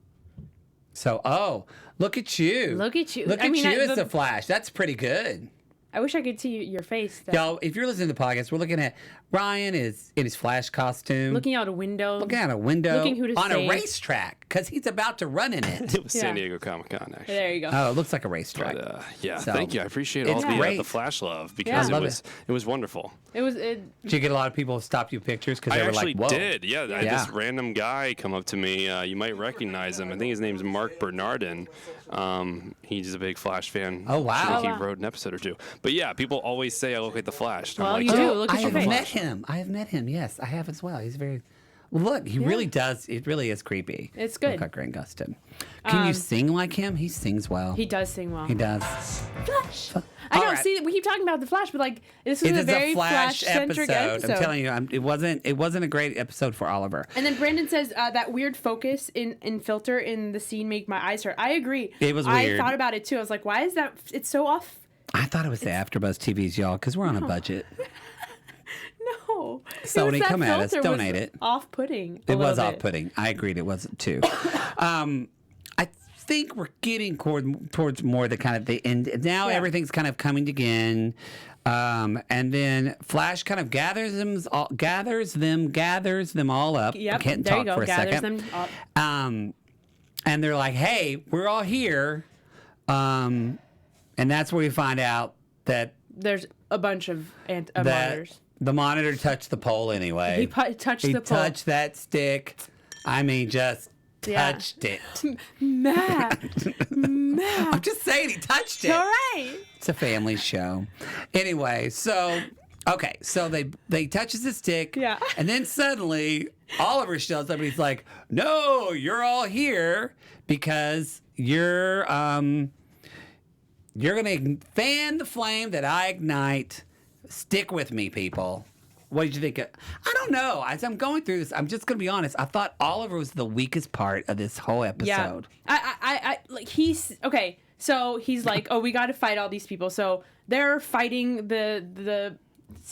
So look at you. Look at you. Look at you as the Flash. That's pretty good. I wish I could see your face. Y'all, if you're listening to the podcast, we're looking at Ryan is in his Flash costume. Looking out a window. Looking out a window. Looking who to on save. a racetrack because he's about to run in it. It was San Diego Comic-Con, actually. There you go. Oh, it looks like a racetrack. But, yeah, So, thank you. I appreciate it's all great. the Flash love because Yeah. it was wonderful. Did you get a lot of people stop you pictures because I they were actually like, "Whoa"? did. Yeah, I had this random guy come up to me. You might recognize him. I think his name's Mark Bernardin. He's a big Flash fan. Oh, wow. I think Oh, wow. he wrote an episode or two. But yeah, people always say I look like the Flash. And Well, I'm you like, do. Look at I your have face. met him. I have met him. Yes, I have as well. He's very. Well, look, he really does. It really is creepy. It's good. Look like Grant Gustin. Can you sing like him? He sings well. He does sing well. He does. Flash. I All know. right. See, we keep talking about the Flash, but like this was It a is very a Flash Flash-centric episode. I'm telling you, it wasn't a great episode for Oliver. And then Brandon says that weird focus in filter in the scene make my eyes hurt. I agree. It was weird. I thought about it too. I was like, why is that? It's so off. I thought it was the AfterBuzz TVs, y'all, because we're on a budget. No. Sony, It was that come at us. filter was Donate it. Off-putting. It was off-putting. I agreed. It wasn't too. I think we're getting towards more the kind of the end. Now everything's kind of coming again. And then Flash kind of gathers them all up. Yep. I can't there talk you go. for a Gathers second. them up. And they're like, "Hey, we're all here." And that's where we find out that There's a bunch of monitors. the Monitor touched the pole anyway. He touched He the pole. touched that stick. I mean, just touched it. Matt. I'm just saying he touched it. All right. It's a family show. Anyway, so they touches the stick. Yeah. And then suddenly Oliver shows up and he's like, "No, you're all here because you're You're going to fan the flame that I ignite. Stick with me, people. What did you think? I don't know. As I'm going through this, I'm just going to be honest. I thought Oliver was the weakest part of this whole episode. Yeah. I like he's okay. So he's like, oh, we got to fight all these people. So they're fighting the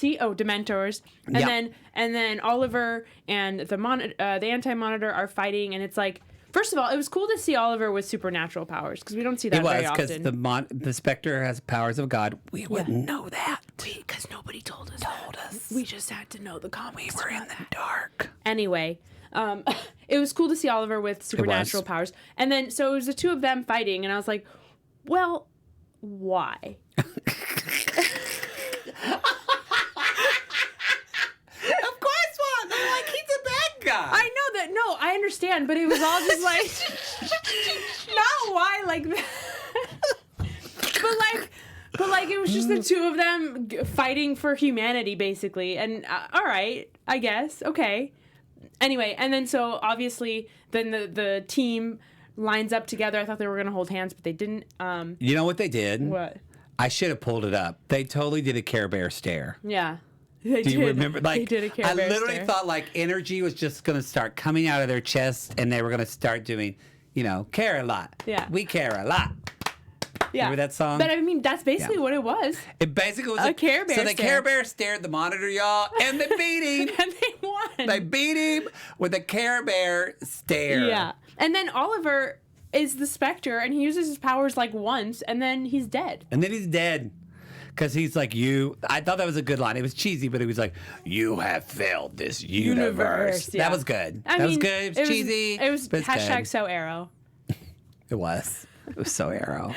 Dementors, and then Oliver and the Anti-Monitor are fighting, and it's like, first of all, it was cool to see Oliver with supernatural powers because we don't see that very often. It was because the Spectre has powers of God. We wouldn't know that because nobody told us. We just had to know the comics. We were in the dark. Anyway, it was cool to see Oliver with supernatural powers, and then so it was the two of them fighting, and I was like, well, why? I know that. No, I understand, but it was all just like, not why like that. but like it was just the two of them fighting for humanity, basically. And all right, I guess, okay. Anyway, and then so obviously, then the team lines up together. I thought they were gonna hold hands, but they didn't. You know what they did? What? I should have pulled it up. They totally did a Care Bear stare. Yeah. Do you remember? Like, they did a Care Bear literally stare. thought like energy was just going to start coming out of their chest, and they were going to start doing, care a lot. Yeah. We care a lot. Yeah. Remember that song? But I mean, that's basically what it was. It basically was a Care Bear So the stare. Care Bear stared the monitor, y'all, and they beat him. And they won. They beat him with a Care Bear stare. Yeah. And then Oliver is the Spectre, and he uses his powers like once, and then he's dead. And then he's dead. Because he's like, I thought that was a good line. It was cheesy, but it was like, you have failed this universe. Yeah. That was good. I That mean, was good. It was cheesy. It was but it's hashtag good. so Arrow. It was. It was so Arrow.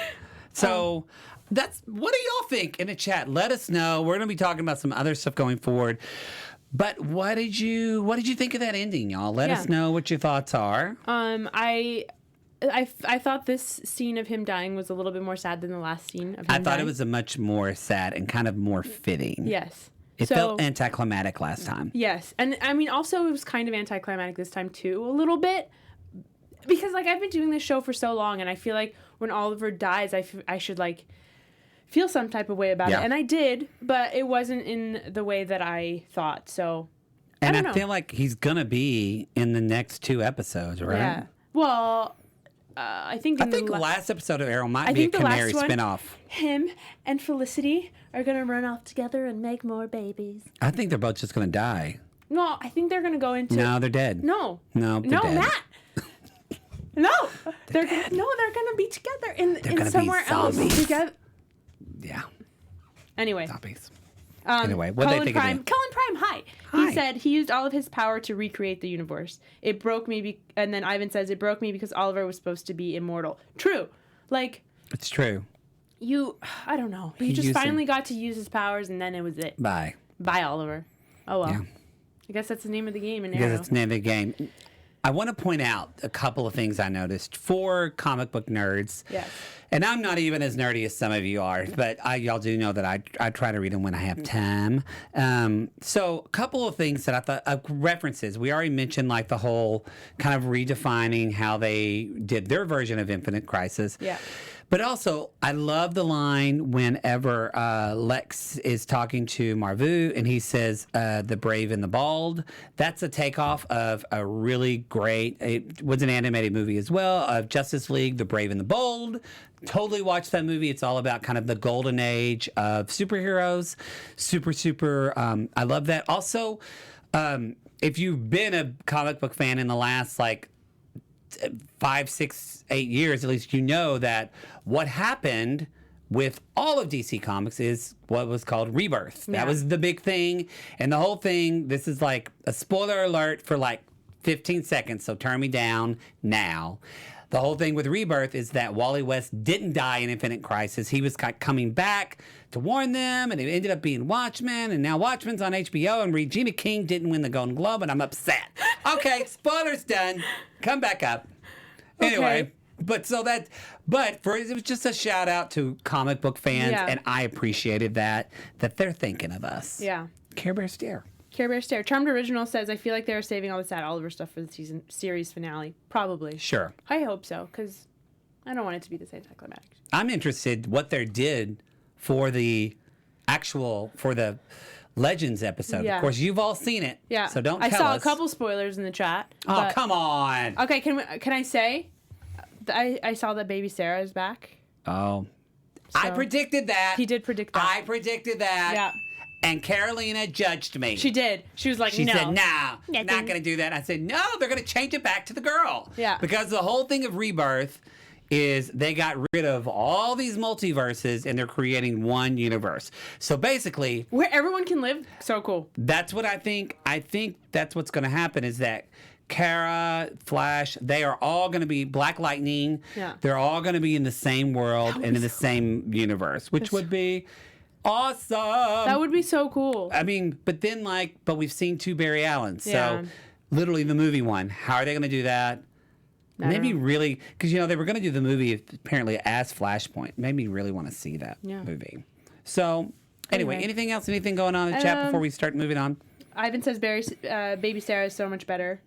So what do y'all think in the chat? Let us know. We're going to be talking about some other stuff going forward. But what did you think of that ending, y'all? Let us know what your thoughts are. I thought this scene of him dying was a little bit more sad than the last scene of him I thought dying. it was a much more sad and kind of more fitting. Yes. It felt anticlimactic last time. Yes. And I mean, also it was kind of anticlimactic this time too, a little bit. Because like I've been doing this show for so long, and I feel like when Oliver dies, I should like feel some type of way about it. And I did, but it wasn't in the way that I thought. So And I don't know. feel like he's going to be in the next 2 episodes, right? Yeah. Well, I think the last episode of Arrow might be a think the last Canary one- spinoff. him and Felicity are going to run off together and make more babies. I think they're both just going to die. No, I think they're going to go into... No, they're dead. No. No, they're dead. Matt. No. They're going to be together in somewhere else together. Yeah. Anyway. Zombies. Anyway, what they think of Cullen Prime, hi. He said he used all of his power to recreate the universe. It broke me, and then Ivan says it broke me because Oliver was supposed to be immortal. True. Like, It's true. I don't know. He just finally got to use his powers, and then it was it. Bye. Bye, Oliver. Oh, well. Yeah. I guess that's the name of the game in Arrow. Because it's the name of the game. I want to point out a couple of things I noticed for comic book nerds. Yes. And I'm not even as nerdy as some of you are, but y'all do know that I try to read them when I have time. So a couple of things that I thought, references. We already mentioned like the whole kind of redefining how they did their version of Infinite Crisis. Yeah. But also, I love the line whenever Lex is talking to Mar Novu and he says, the brave and the bald. That's a takeoff of a really great, it was an animated movie as well, of Justice League, The Brave and the Bold. Totally watched that movie. It's all about kind of the golden age of superheroes. Super, I love that. Also, if you've been a comic book fan in the last, 5, 6, 8 years, at least you know that what happened with all of DC Comics is what was called rebirth. Yeah. That was the big thing. And the whole thing, this is like a spoiler alert for 15 seconds, so turn me down now. The whole thing with rebirth is that Wally West didn't die in Infinite Crisis. He was coming back to warn them, and it ended up being Watchmen, and now Watchmen's on HBO, and Regina King didn't win the Golden Globe, and I'm upset. Okay, spoilers done. Come back up. Anyway, Okay. it was just a shout out to comic book fans, Yeah. and I appreciated that they're thinking of us. Yeah. Care Bear Stare. Care Bear Stare. Charmed Original says, I feel like they're saving all the sad Oliver stuff for the series finale. Probably. Sure. I hope so, because I don't want it to be this anticlimactic. I'm interested what they did for the Legends episode. Yeah. Of course, you've all seen it. Yeah. So don't tell us. I saw a couple spoilers in the chat. Oh, but- come on. Okay, can I say I saw that baby Sarah is back. Oh. I So- predicted that. He did predict that. I predicted that. Yeah. And Carolina judged me. She did. She was like, She no. said, nah, Nothing. not going to do that. I said, no, they're going to change it back to the girl. Yeah. Because the whole thing of Rebirth is they got rid of all these multiverses and they're creating one universe. So basically, Where everyone can live. So cool. that's what I think. I think that's what's going to happen is that Kara, Flash, they are all going to be Black Lightning. Yeah. They're all going to be in the same world and in the same universe, which would be awesome. That would be so cool. I mean, but then but we've seen 2 Barry Allens. Yeah. So literally the movie one. How are they going to do that? Maybe really, because they were going to do the movie apparently as Flashpoint. Made me really want to see that movie. So anyway, anything else? Anything going on in the chat before we start moving on? Ivan says baby Sarah is so much better.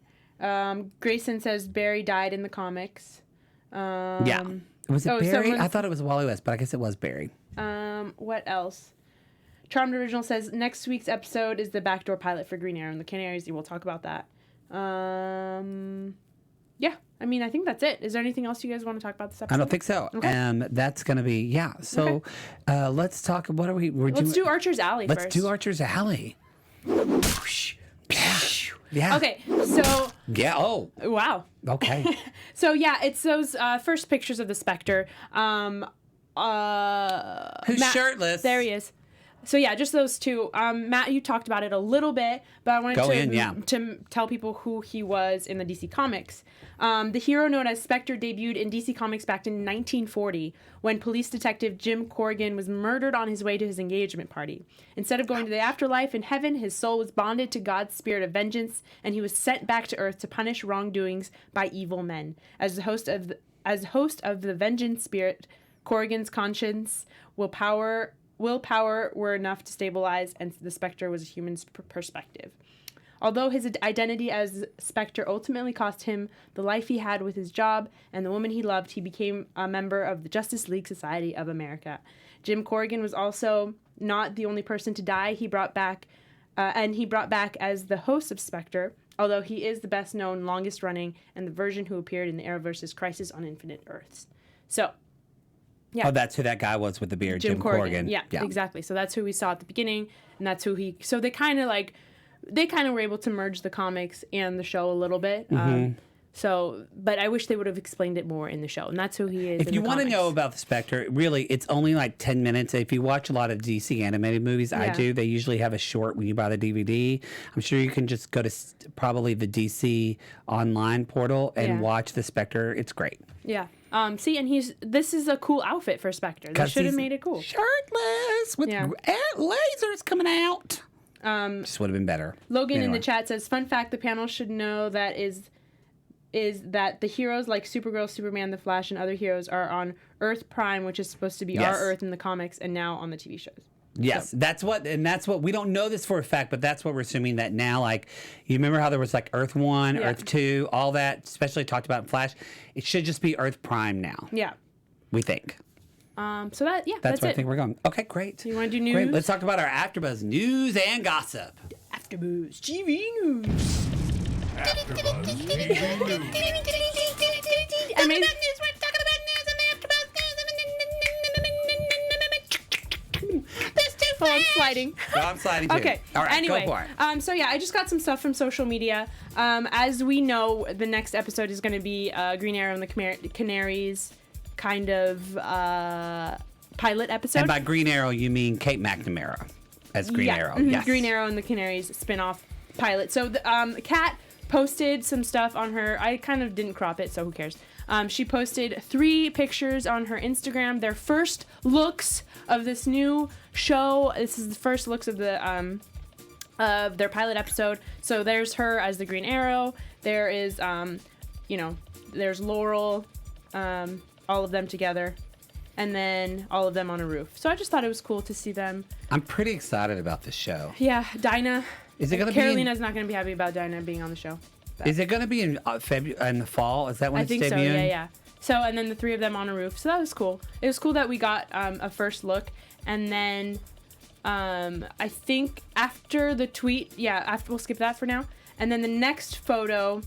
Grayson says Barry died in the comics. Yeah. Was it Barry? I thought it was Wally West, but I guess it was Barry. What else? Charmed Original says next week's episode is the backdoor pilot for Green Arrow and the Canaries. We'll talk about that. Yeah, I mean, I think that's it. Is there anything else you guys want to talk about this episode? I don't think so. Okay. That's going to be, So let's talk. What are we? Let's do Archer's Alley first. Let's do Archer's Alley. Yeah. Okay, so... Yeah, oh. Wow. Okay. So, yeah, it's those first pictures of the Spectre. Who's shirtless? There he is. So, yeah, just those two. Matt, you talked about it a little bit, but I wanted to tell people who he was in the DC Comics. The hero known as Spectre debuted in DC Comics back in 1940 when police detective Jim Corrigan was murdered on his way to his engagement party. Instead of going to the afterlife in heaven, his soul was bonded to God's spirit of vengeance, and he was sent back to Earth to punish wrongdoings by evil men. As host of the vengeance spirit, Corrigan's conscience, willpower were enough to stabilize, and the Spectre was a human's perspective. Although his identity as Spectre ultimately cost him the life he had with his job and the woman he loved, he became a member of the Justice League Society of America. Jim Corrigan was also not the only person to die. He brought back as the host of Spectre, although he is the best known, longest running, and the version who appeared in the Arrowverse's Crisis on Infinite Earths. So, yeah. Oh, that's who that guy was with the beard, Jim Corrigan. Yeah, exactly. So that's who we saw at the beginning, and that's who he... So they kind of were able to merge the comics and the show a little bit. But I wish they would have explained it more in the show, and that's who he is. If you want to know about the Spectre, really, it's only like 10 minutes. If you watch a lot of DC animated movies, I do, they usually have a short when you buy the DVD. I'm sure you can just go to probably the DC online portal and watch the Spectre. It's great. Yeah. See, and this is a cool outfit for Spectre. They should have made it cool. Shirtless with lasers coming out. Just would have been better. Logan in the chat says, fun fact, the panel should know that is that the heroes like Supergirl, Superman, The Flash, and other heroes are on Earth Prime, which is supposed to be our Earth in the comics, and now on the TV shows. Yes, so. that's what we don't know this for a fact, but that's what we're assuming that now, like, you remember how there was like Earth 1, Earth 2, all that, especially talked about in Flash. It should just be Earth Prime now. Yeah. We think. So that's where it. I think we're going. Okay, great. You want to do news? Great. Let's talk about our AfterBuzz news and gossip. AfterBuzz TV news. AfterBuzz TV news. I mean, I'm sliding. Oh, I'm sliding too. Okay. All right, anyway, go for it. So yeah, I just got some stuff from social media. As we know, the next episode is going to be Green Arrow and the Canaries kind of pilot episode. And by Green Arrow, you mean Kate McNamara as Green Arrow. Mm-hmm. Yes. Green Arrow and the Canaries spin-off pilot. So Kat posted some stuff on her. I kind of didn't crop it, so who cares? She posted 3 pictures on her Instagram. Their first looks of this new show. This is the first looks of the of their pilot episode. So there's her as the Green Arrow. There is there's Laurel, all of them together, and then all of them on a roof. So I just thought it was cool to see them. I'm pretty excited about this show. Yeah, Dinah. Is it going to be? Carolina's not going to be happy about Dinah being on the show. Is it going to be in February in the fall? Is that when I it's think debuting? so. Yeah. So, and then the three of them on a roof. So that was cool. It was cool that we got a first look. And then I think after the tweet, we'll skip that for now. And then the next photo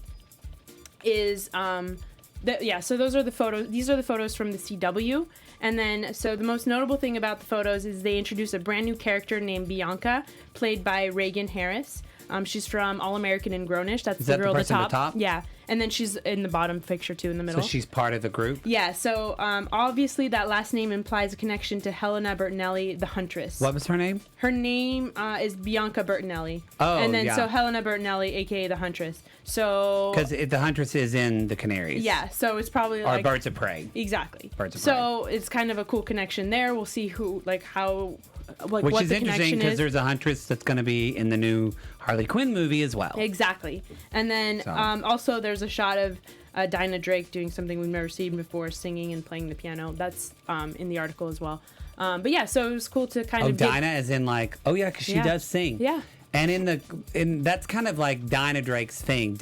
is, so those are the photos. These are the photos from the CW. And then, so the most notable thing about the photos is they introduce a brand new character named Bianca, played by Reagan Harris. She's from All American and Grownish. That's the girl at the top. Yeah. And then she's in the bottom picture, too, in the middle. So she's part of the group? Yeah. So obviously that last name implies a connection to Helena Bertinelli, the Huntress. What was her name? Her name is Bianca Bertinelli. Oh, and then yeah. so Helena Bertinelli, a.k.a. the Huntress. So... Because the Huntress is in the Canaries. Yeah. So it's probably like... Or Birds of Prey. Exactly. Birds of So it's kind of a cool connection there. We'll see how... Like, Which what is the interesting because there's a Huntress that's going to be in the new Harley Quinn movie as well. Exactly. And then also there's a shot of Dinah Drake doing something we've never seen before, singing and playing the piano. That's in the article as well. But yeah, so it was cool to kind of... Dinah as in like, because she does sing. Yeah. And that's kind of like Dinah Drake's thing.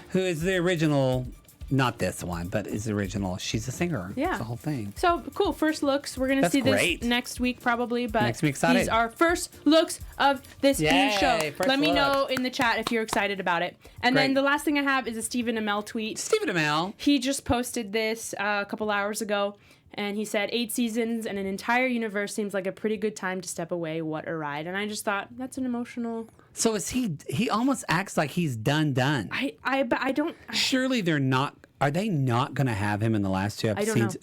Who is the original... Not this one, but is the original. She's a singer. Yeah. It's the whole thing. So, cool. First looks. We're going to see this next week probably. But makes me excited. These are first looks of this new show. Let me look. know in the chat if you're excited about it. And then the last thing I have is a Stephen Amell tweet. Stephen Amell. He just posted this a couple hours ago. And he said, 8 seasons and an entire universe seems like a pretty good time to step away. What a ride. And I just thought, that's an emotional... So is he almost acts like he's done. But I don't... Surely they're not... Are they not going to have him in the last 2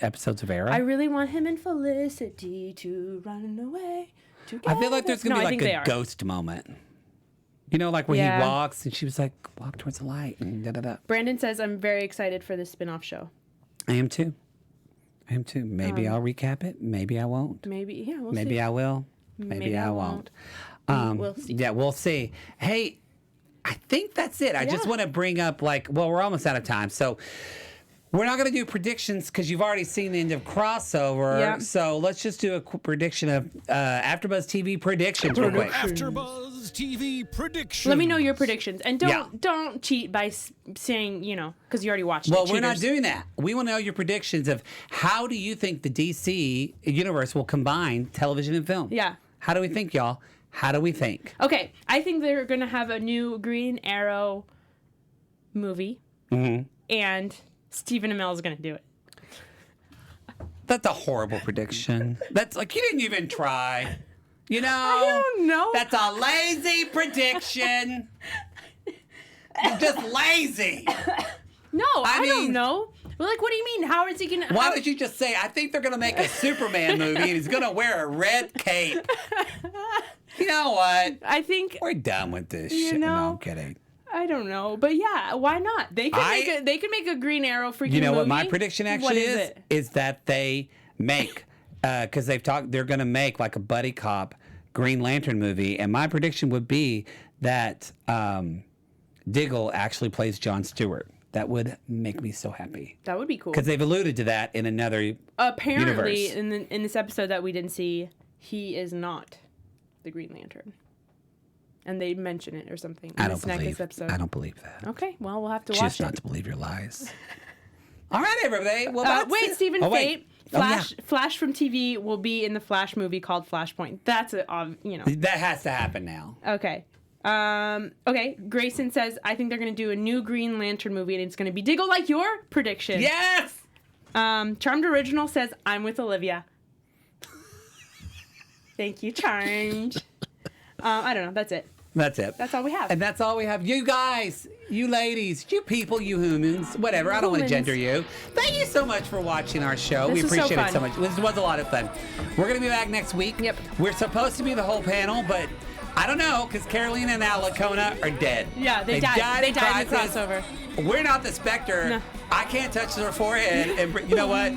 episodes of Era? I really want him and Felicity to run away together. I feel like there's going to be like a ghost moment. You know, like where he walks and she was like, walk towards the light and da-da-da. Brandon says, I'm very excited for this spinoff show. I am too. Maybe I'll recap it. Maybe I won't. Maybe Maybe I will. Maybe I won't. We'll see. Yeah, we'll see. Hey, I think that's it. I just want to bring up we're almost out of time. So we're not going to do predictions because you've already seen the end of Crossover. Yeah. So let's just do a quick prediction of AfterBuzz TV predictions real quick. AfterBuzz TV predictions. Let me know your predictions. And don't cheat by saying, because you already watched it. Well, we're not doing that. We want to know your predictions of how do you think the DC universe will combine television and film? Yeah. How do we think, y'all? How do we think? Okay, I think they're going to have a new Green Arrow movie. Mm-hmm. And Stephen Amell is going to do it. That's a horrible prediction. That's like, you didn't even try. I don't know. That's a lazy prediction. You're just lazy. No, I don't know. Well, what do you mean? How is he going to... Why would you just say, I think they're going to make a Superman movie and he's going to wear a red cape? You know what? I think... We're done with this shit. No, I'm kidding. I don't know. But yeah, why not? They could make a Green Arrow freaking movie. You know what my prediction actually is? Is that they make... Because they're going to make like a buddy cop Green Lantern movie. And my prediction would be that Diggle actually plays Jon Stewart. That would make me so happy. That would be cool. Because they've alluded to that in another Apparently, universe. in this episode that we didn't see, he is not the Green Lantern. And they mention it or something. I don't believe that. Okay, well, we'll have to watch it. Choose not to believe your lies. All right, everybody. Well, wait, Stephen Fate. Flash, Flash from TV will be in the Flash movie called Flashpoint. That's That has to happen now. Okay. Okay. Grayson says, I think they're going to do a new Green Lantern movie and it's going to be Diggle like your prediction. Yes! Charmed Original says, I'm with Olivia. Thank you, Charmed. I don't know. That's it. That's it. That's all we have. And that's all we have. You guys, you ladies, you people, you humans, whatever. I don't want to gender you. Thank you so much for watching our show. We appreciate it so much. This was a lot of fun. We're going to be back next week. Yep. We're supposed to be the whole panel, but I don't know because Carolina and Alacona are dead. Yeah, they died. They died in the crossover. We're not the Spectre. No. I can't touch their forehead. And you know what?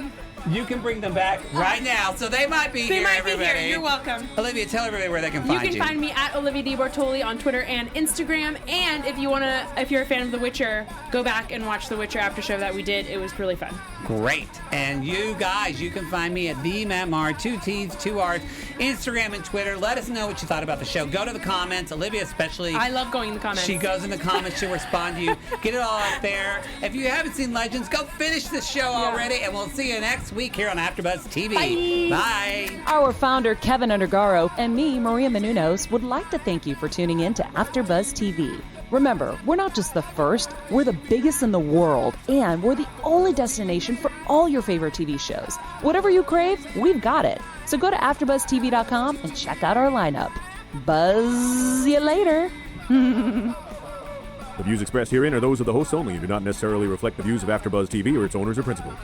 You can bring them back right now, so they might be here, They might everybody. be here. You're welcome. Olivia, tell everybody where they can find you. You can find me at Olivia deBortoli on Twitter and Instagram. And if you're a fan of The Witcher, go back and watch The Witcher after show that we did. It was really fun. Great. And you guys, you can find me at the Matt Marr, 2 T's, 2 R's, Instagram and Twitter. Let us know what you thought about the show. Go to the comments. Olivia especially. I love going in the comments. She goes in the comments. She'll respond to you. Get it all out there. If you haven't seen Legends, go finish the show already. And we'll see you next week here on AfterBuzz TV. Bye. Our founder, Kevin Undergaro, and me, Maria Menounos, would like to thank you for tuning in to AfterBuzz TV. Remember, we're not just the first, we're the biggest in the world, and we're the only destination for all your favorite TV shows. Whatever you crave, we've got it. So go to AfterBuzzTV.com and check out our lineup. Buzz you later. The views expressed herein are those of the hosts only and do not necessarily reflect the views of AfterBuzz TV or its owners or principals.